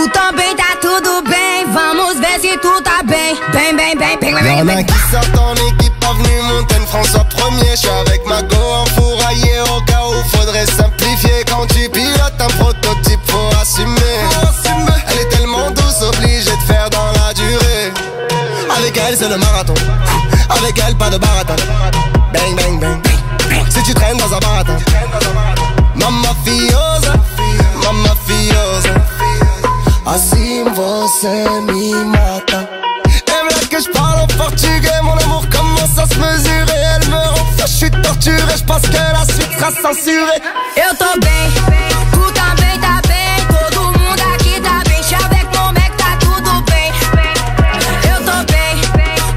Tu também tá tudo bem, vamos ver se tu tá bem. Bem, bem, bem, bem, bem, bem. Y'en a qui sortent en équipe avenue Montaigne, François Premier. J'suis avec ma go enfouraillé au cas où faudrait simplifier. Quand tu pilotes un prototype, faut assumer. Elle est tellement douce, obligée de faire dans la durée. Avec elle c'est le marathon, avec elle pas de baratin. Bang, bang, bang, si tu traînes dans un baratin. Mamma fiosa, mamma fiosa. Assim você me mata. Elle veut que je parle en portugais. Mon amour commence à se mesurer. Elle me rend fou, je suis torturé. Je pense que la suite sera censurée. Eu tô bem, tu também tá bem. Todo mundo aqui tá bem. Chá avec mon mec, tá tudo bem. Eu tô bem,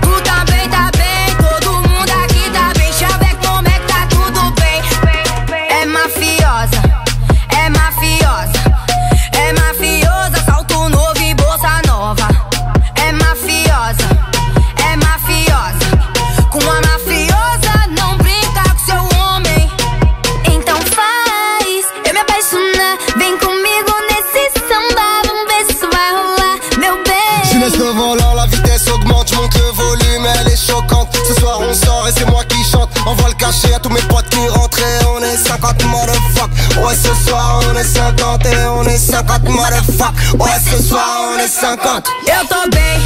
tu também tá bem. Todo mundo aqui tá bem. Chá avec mon mec, tá tudo bem. É mafiosa, é mafiosa. É mafiosa, salto novo e bolsa nova. É mafiosa, é mafiosa. Com a mafiosa não brinca com seu homem. Então faz eu me apaixonar. Vem comigo nesse samba, vamos ver se isso vai rolar, meu bem. Je laisse le volant, la vitesse augmente. Monte le volume, elle est choquante. Ce soir on sort et c'est moi qui chante. Envoie le cachet à tous mes potes qui rentrent. Et on est 50 motherfuck. Ouais ce soir on est 50 et on est 50 motherfuck. Ouais ce soir on est 50. Eu tô bem,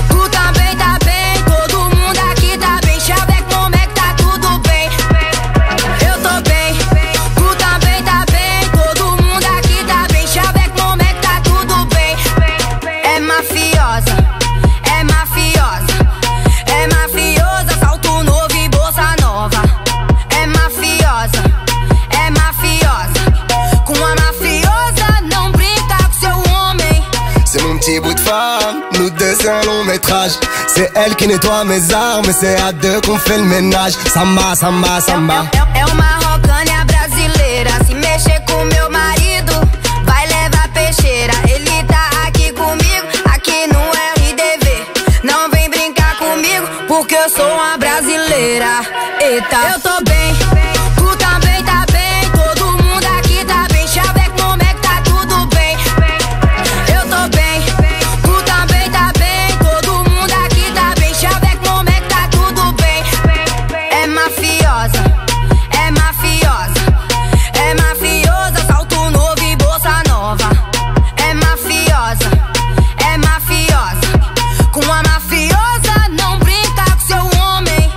tu também tá bem. Todo mundo aqui tá bem. Chá avec mon mec, tá tudo bem. Eu tô bem, tu também tá bem. Todo mundo aqui tá bem. Chá avec mon mec, tá tudo bem. É mafiosa, é mafiosa. É mafiosa, salto novo e bolsa nova. É mafiosa, é mafiosa. Com a mafiosa não brinca com seu homem. C'est mon petit bout de femme, nous deux c'est un long métrage. C'est elle qui nettoie mes armes et c'est à deux qu'on fait le ménage. Samba, samba, samba. É uma rocânia brasileira. Se mexer com meu marido, vai levar peixeira. Ele tá aqui comigo, aqui no RDV. Não vem brincar comigo, porque eu sou uma brasileira. Eita, eu tô bem, tu também tá bem. Todo mundo aqui tá bem. Chá avec mon mec, tá tudo bem. Eu tô bem, tu também tá bem. Todo mundo aqui tá bem. Chá avec mon mec, tá tudo bem. É mafiosa, é mafiosa. É mafiosa, salto novo e bolsa nova. É mafiosa, é mafiosa. Com a mafiosa não brinca com seu homem.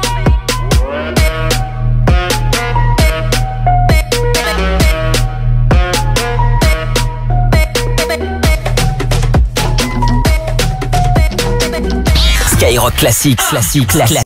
Skyrock classique, classique, classique.